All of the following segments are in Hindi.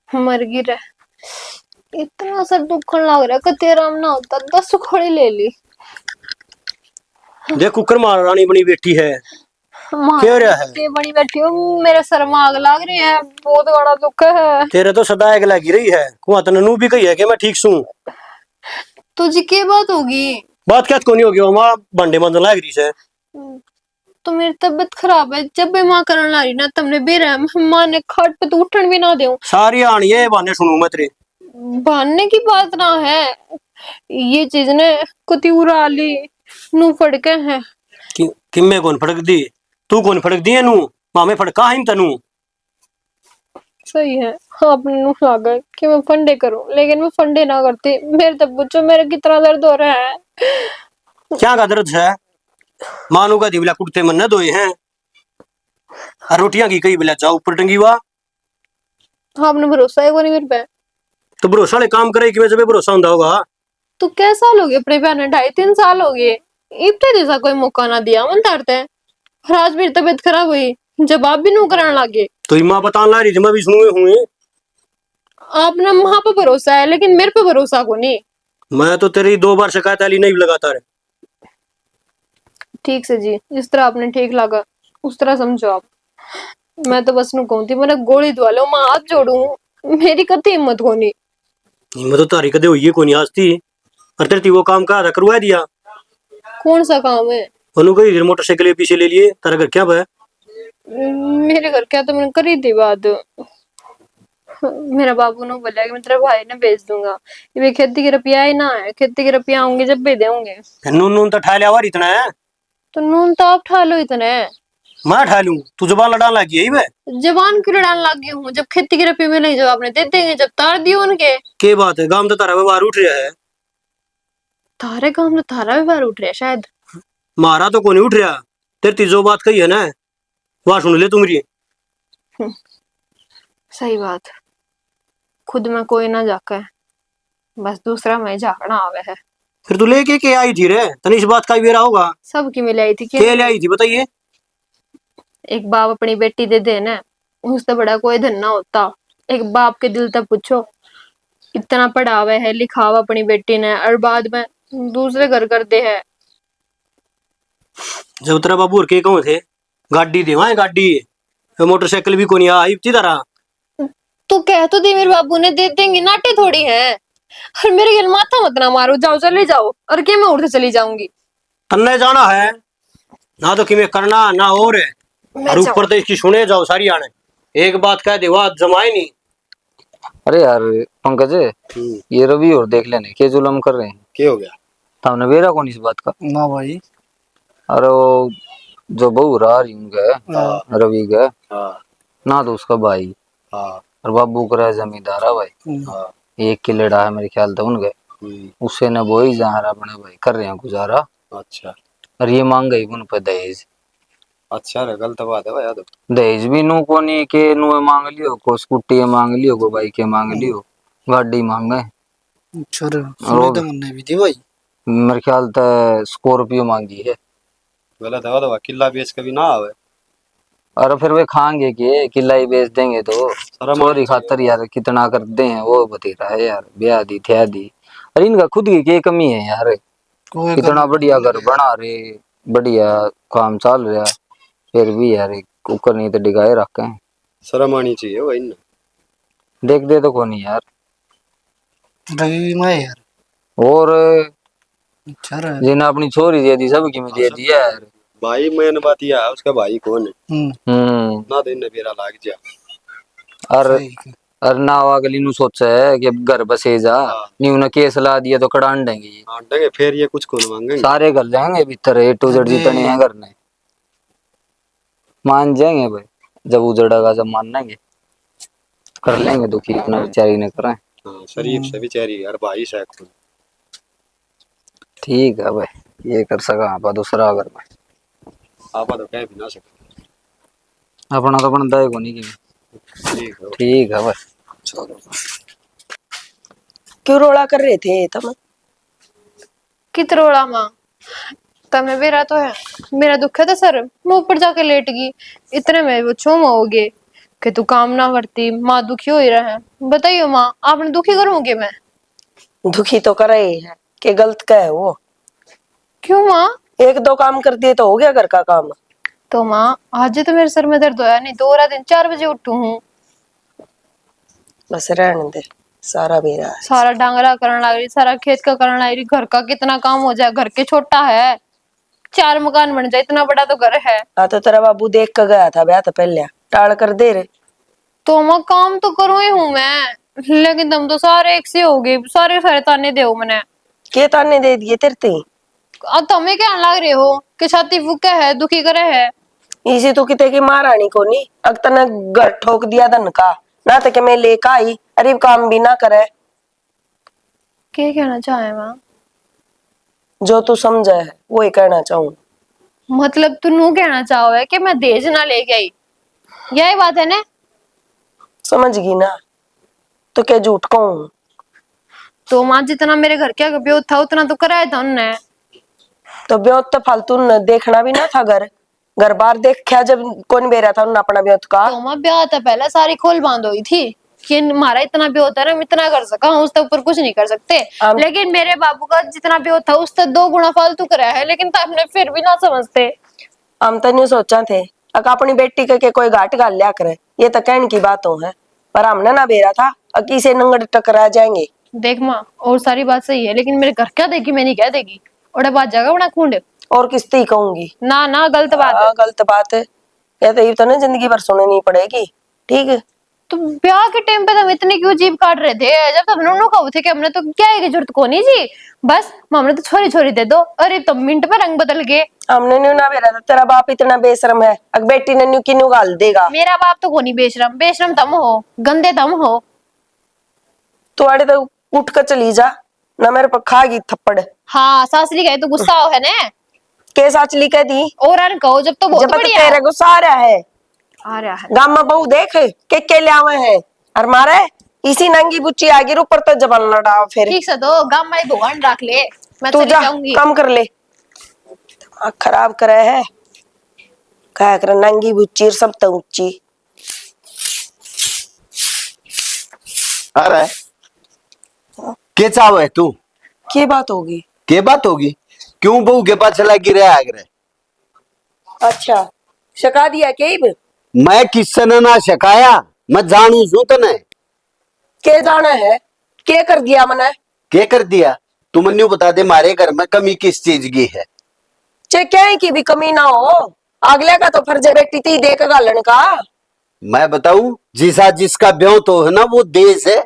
मर गई रे। इतना सर दुखन लग रहा है कि तेरा ना होता 10 खोड़ी ले ली। देख कुकर महारानी बनी बैठी है, क्या रहा है? महारानी बनी बैठी हो, मेरे सर में आग लग रही है, बहुत बड़ा दुख है। तेरे तो सदा आग लगी रही है, कुआ तनू भी कही है कि मैं ठीक सू। तुझे क्या बात होगी? बात क्या कोनी होगी, मां बंडे बंद लग रही है। तो मेरी तबीयत खराब है, जब भी माँ करने ला रही ना तुमने बेरा माँ ने खाट पे तो उठन भी ना दे। सारी आनी है बहाने सुनू मैं तेरे। बहाने की बात ना है, ये चीज ने कुती उराली नू फड़के हैं। किम्मे कौन फड़क दी? तू कौन फड़क दी नू? मामे फड़का है तनू। सही है, आपने नू लागा कि मैं फंडे करूं, लेकिन मैं फंडे ना करती। मेरे तब पूछो मेरा कितना दर्द हो रहा है। क्या का दर्द है? मानू का दिवला कुटते मन न दोए हैं, और रोटियां की कई बिला जाओ ऊपर टंगी हुआ। आपने भरोसा है कोनी मेरे पे? तो भरोसा ले काम करे कि मैं जब भरोसा होता होगा। तो क्या साल हो गए अपने प्यार ने? 2.5-3 साल हो गए। इब्ते जैसा कोई मौका ना दिया मन तारते। और आज मेरी तबीयत खराब हुई, जब आप भी नू कराने लगे। तो माँ बताने ला रही थी, मैं भी सुने हुए। आपने वहां पे भरोसा है, लेकिन मेरे पे भरोसा को नहीं। मैं तो तेरी 2 बार शिकायत आली नहीं लगातार। ठीक से जी, जिस तरह आपने ठीक लगा उस तरह समझो आप। मैं तो बस नू कहूँ थी मैंने गोली दवा लो, मैं हाथ जोड़ू, मेरी कति हिम्मत होनी। हिम्मत तो तारी कदे हुई है कोनी आज थी। और तेरी वो काम कहा था करवा दिया। कौन सा काम है? उन्होंने कही मोटरसाइकिल पीछे ले लिए, तारा घर क्या है? मेरे घर क्या तो मैंने करी थी बात। मेरा बाबू ने बोला कि मैं तेरे भाई ने भेज दूंगा। ये खेती के रुपया ही ना है, खेती के रुपया होंगे जब भी देंगे। नून नून तो ठा लिया हुआ इतना है। तो नून तो आप ठा लो इतने। मैं ठा लूं, तू जबान लड़ान लगी है। जबान क्यों लड़ाने लग गई हूँ? जब खेती के रुपये मिले जब आपने दे देंगे, जब तार दियो उनके। के बात है, गांव तो तारा व्यवहार उठ रहा है। तारे काम में तारा व्यवहार उठ रहा है शायद। मारा तो कोनी उठ रहा। तेरी तीजो बात कही है ना, वहां सुन ले तुम्हारी। सही बात। खुद में कोई ना जाकर बस दूसरा में झाकना आवे है। फिर तू लेके के आई थी रे, तनी इस बात का बेरा होगा। सबकी मिल आई थी के ले आई थी बताइए? एक बाप अपनी बेटी दे देना, उससे बड़ा कोई धन ना होता। एक बाप के दिल तक पूछो, इतना पढ़ावे है लिखावा अपनी बेटी ने, और बाद में दूसरे घर कर दे है। जब तेरा बाबू और के कहूं थे गाड़ी दे, वहां गाड़ी मोटरसाइकिल भी कोनी आई थी तारा। तो कह तो दे मेरे बाबू ने दे देंगे, नाटे थोड़ी है। और मेरे घर माथा मत ना मारो, जाओ चले जाओ। और क्या मैं उड़ चली जाऊंगी? तन्ने जाना है ना, तो कि करना ना और है। और ऊपर तो इसकी सुने जाओ सारी आने। एक बात कह दे वह जमाए नहीं। अरे यार पंकज, ये रवि और देख लेने के जुलम कर रहे हैं। क्या हो गया? तुमने बेरा कौन इस बात का? ना भाई। अरे वो जो बहू रहा रही उनके रवि के ना, तो उसका भाई और बाबू का जमींदार है भाई। एक किलेड़ा है मेरे ख्याल से उनके, उससे न वो ही जहाँ अपने भाई कर रहे हैं गुजारा। अच्छा। और ये मांग गई उन पर दहेज। अच्छा रे, गलत बात है भाई। याद दहेज भी नू को नहीं के नू मांग लियो, को स्कूटी मांग लियो, को बाइक मांग लियो, गाड़ी मांगे। अच्छा रे, सुने तो मुन्ने भी थी भाई। मेरे ख्याल से स्कॉर्पियो मांगी है। गलत है तो किला बेच कभी ना आवे। और फिर वे खाएंगे कि किला ही बेच देंगे तो चोरी खातर यार कितना करते हैं वो बतेरा है यार। ब्याह दी थ्या दी, अरे इनका खुद की क्या कमी है यार? इतना बढ़िया घर बना रहे, बढ़िया काम चल रहा, फिर भी यार कुकर नहीं तो डिगाए रखे। शर्म आनी चाहिए भाई ना। देख दे तो कौन यार रवि में यार। और अच्छा रे, जिन्हें अपनी छोरी दे दी सबकी में दे दी यार। भाई मैंने बात यह है, उसका भाई कौन है? ना दिन ने बेरा लाग जा। और ना अगली नु सोचा है कि घर बसे जा, नहीं उन्हें केस ला दिया तो कड़ान देंगे। फिर ये कुछ कौन मांगेंगे? सारे कर जाएंगे भीतर ए टू जेड जितने हैं करने मान जाएंगे भाई। जब उजड़ेगा जब मान लेंगे, कर लेंगे दुखी अपना बेचारी ने करें। शरीफ से बेचारी यार, भाई से खुद। ठीक है भाई, ये कर सका आप दूसरा अगर मैं आप तो कह भी ना सके। अपना तो बनता है को नहीं की। ठीक है भाई, चलो। क्यों रोड़ा कर रहे थे तुम? कित रोड़ा माँ? तमें मेरा तो है, मेरा दुख है तो सर मैं ऊपर जाके लेट गई, इतने में वो छूम हो गए। कि तू काम ना करती, माँ दुखी हो ही रहे। बताइयो माँ, आपने दुखी करूंगी मैं? दुखी तो करे ही है कि गलत क्या है वो। क्यों माँ? एक दो काम कर दिए तो हो गया घर का काम। तो माँ आज तो मेरे सर में दर्द होया नहीं, दोहरा दिन 4 बजे उठू हूँ। बस रहने दे, सारा मेरा है। सारा डांगरा करने लग रही, सारा खेत का करने लग रही, घर का कितना काम हो जाए, घर के छोटा है, 4 मकान बन जाए, इतना बड़ा तो घर है। हाँ तो तेरा बाबू देख कर गया था ब्याह तो पहले, टाल कर दे रे। तो माँ काम तो करूँ ही हूँ मैं, लेकिन तुम तो सारे एक से हो गए, सारे सारे ताने दे मैंने। के ताने दे दिए तेरे ते? अब तुम्हें क्या लग रहे हो कि छाती फूके है, दुखी करे है? इसी तो किते की महारानी को नहीं अब तने घर ठोक दिया धन का, ना तो कि मैं लेकर आई अरे काम भी ना करे। क्या कहना चाहे माँ? जो तू समझे है वो ही कहना चाहूँ। मतलब तू नू कहना चाहो है कि मैं दहेज ना लेके आई, यही बात है ना? समझ गई ना, तो क्या झूठ कहूँ। तो माँ जितना मेरे घर के ब्योह था उतना तो कराया था उनने। तो ब्योह तो फालतू न देखना भी ना था, घर घर बार देखा जब कौन बेरा था उन अपना ब्योह का। तो माँ ब्याह था पहले सारी खोल बांध हुई थी कि हमारा इतना ब्योह था ना, हम इतना कर सका, हम उसके ऊपर कुछ नहीं कर सकते। लेकिन मेरे बाबू का जितना ब्योह था उससे 2 गुना फालतू कराया है, लेकिन आपने फिर भी ना समझते। हम तो नहीं सोचा थे अगर अपनी बेटी के कोई घाट घाल लिया करे, ये तो कहने की बातों है, पर हमने ना बेरा था अकी से नंगड़ टकरा जाएंगे। देख माँ, और सारी बात सही है, लेकिन मेरे घर क्या देगी मैं नहीं कह देगी, और बात जाएगा बड़ा खूंड। और किस्ती कहूंगी? ना ना, गलत बात है। गलत बात है, ये तो ये तो ना जिंदगी भर सुननी पड़ेगी। ठीक है, तो ब्याह के टाइम पे तो हम इतने क्यों जीभ काट रहे थे, जब तब दोनों कहो थे कि हमने तो क्या है की जरूरत को नहीं जी, बस हमने तो छोरी छोरी दे दो, अरे तो मिनट में रंग बदल गए। हमने न्यू ना बेरा था, तेरा बाप इतना बेशरम है, अगर बेटी ने न्यू की न्यू गाल देगा। मेरा बाप तो कोनी बेशरम, बेशरम तुम हो, गंदे तुम हो। तू आड़े तो उठ कर चली जा ना, मेरे पर खागी थप्पड़। हाँ सासरी गए तो गुस्सा हो है ना, के साचली कह दी और अन कहो जब तो बहुत जब तक बढ़िया तेरे गुस्सा आ रहा है। आ रहा है। गाम में बहू देख के ले आवे हैं और मारे इसी नंगी बुच्ची आगे ऊपर तो जबल लड़ा फिर। ठीक से तो गांव में भगवान रख ले, मैं तू चली जा जाऊंगी। काम कर ले, दिमाग खराब करे है, क्या करे नंगी बुच्ची सब तो ऊंची। अरे के चाव है तू? की बात होगी? के बात होगी? क्यों बहू के पास चला गिरा आगरे? अच्छा शका दिया के मैं किससे ने ना शकाया, मैं जानू छू तने। के जाना है, के कर दिया मने? के कर दिया? तू मन्यू बता दे, मारे घर में कमी किस चीज की है? चे क्या की भी कमी ना हो, अगले का तो फर्ज है बेटी थी देख गालन का। मैं बताऊं, जिसा जिसका ब्योह तो है ना वो देश है,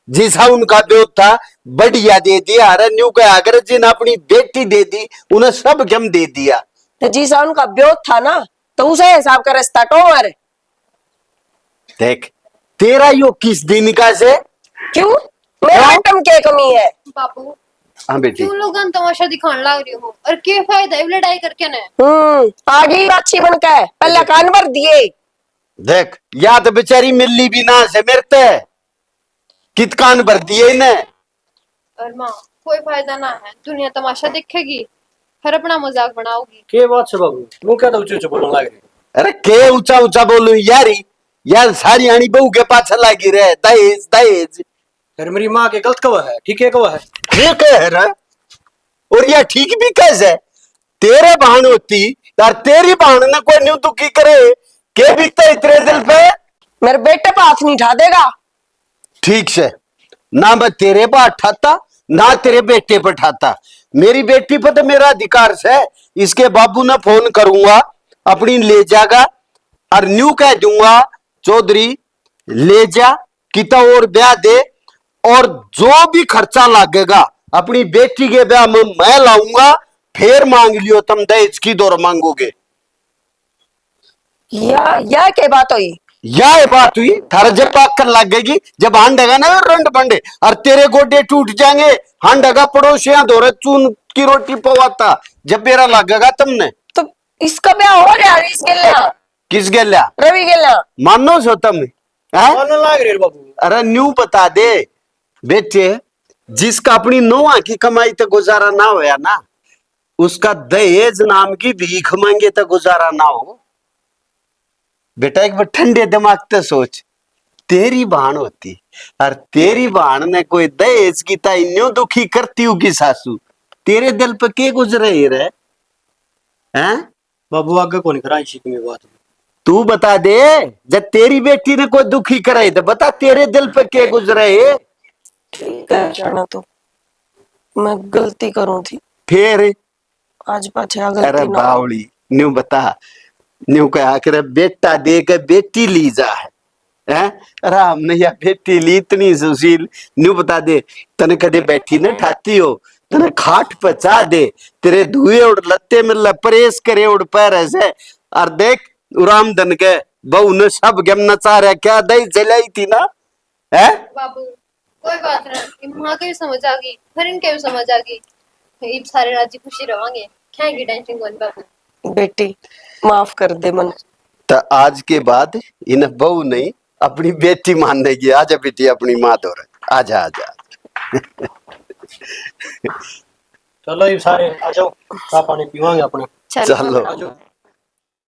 जिसा उनका ब्योह था बढ़िया दे दिया। अरे न्यू का अगर जिन अपनी बेटी दे दी उन्हें सब गम दे दिया। तो जिसा उनका ब्योह था ना तो उसे हिसाब का रास्ता टोर। देख तेरा यो किस दिन का से? क्यों मेरा आइटम के कमी है? बापू हाँ बेटी, क्यों लोग तमाशा दिखाने लग रही हो, और क्या फायदा है लड़ाई करके ना? आगे अच्छी बन के पहले कान भर दिए। देख या तो बेचारी मिली भी ना से मेरे ते कित कान भर दिए ने। और माँ कोई फायदा ना है, दुनिया तमाशा देखेगी, फिर अपना मजाक बनाओगी। के बात से बाबू, तू क्या ऊंचे ऊंचे बोलने लग रही? अरे के ऊंचा ऊंचा बोलू यारी, यार सारी आनी बहू के पाछे लागी रहे दहेज दहेज। फिर मेरी माँ के गलत कवा है, ठीक है कवा है? ठीक है रे, और यह ठीक भी कैसे? तेरे बहन होती यार, तेरी बहन ने कोई न्यू दुखी करे के बिकते इतने दिल पे? मेरे बेटे पे हाथ नहीं उठा देगा। ठीक से, ना मैं तेरे पर ठाता ना तेरे बेटे पर ठाता, मेरी बेटी पर तो मेरा अधिकार है। इसके बाबू ने फोन करूंगा, अपनी ले जागा और न्यू कह दूंगा चौधरी ले जा किता और ब्याह दे, और जो भी खर्चा लगेगा अपनी बेटी के ब्याह में मैं लाऊंगा। फिर मांग लियो तुम दहेज की दौर मांगोगे। या के बात हुई? यह बात हुई थारा जब पाक कर लगेगी, जब हांडेगा ना रंड बंडे और तेरे गोडे टूट जाएंगे। हांडेगा पड़ोसियां दौरे चून की रोटी पवाता जब मेरा लगेगा तुमने। तो इसका ब्याह हो रहा है इस गेल्या? किस गेल्या? रवि गेल्या। मानो सो तुम बोलने लग रही है बाबू। अरे न्यू बता दे बेटे, जिसका अपनी नौआ की कमाई तो गुजारा ना होया ना, उसका दहेज नाम की भीख मांगे तो गुजारा ना हो। बेटा एक बार ठंडे दिमाग से सोच, तेरी बहन होती और तेरी बहन ने कोई दहेज की ता इन्यों दुखी करती होगी सासू, तेरे दिल पे के गुजरे रे? हैं? बाबू आगे कौन करा इसी की बात। तू बता दे, जब तेरी बेटी ने कोई दुखी करे तो बता तेरे दिल पे के गुजरे? ठीक है जाना, तो मैं गलती करूं थी, फिर आज पाछे अरे गलती ना हो। बावली न्यू बता, न्यू कहा कर बेटा दे के बेटी ली जा है राम ने या बेटी ली इतनी सुशील। न्यू बता दे, तने कदे बैठी न ठाती हो, तने खाट पचा दे, तेरे धुए उड़ लत्ते में परेश करे उड़ पैर ऐसे, और देख राम धन के बहू ने सब गम नचा रहा, क्या दही जलाई थी ना है? बाबू कोई बात नहीं, माँ के भी समझ आ गई, फिर इनके भी समझ आ गई, इब सारे राजी खुशी रवांगे, क्या की टेंशन कौन बाबू। बेटी माफ कर दे मन। तो आज के बाद इन बहू नहीं अपनी बेटी मानेगी। आजा बेटी अपनी माँ दो, आजा आजा। चलो ये सारे आ जाओ, चाय पानी पीवांगे अपने। चलो बाबू।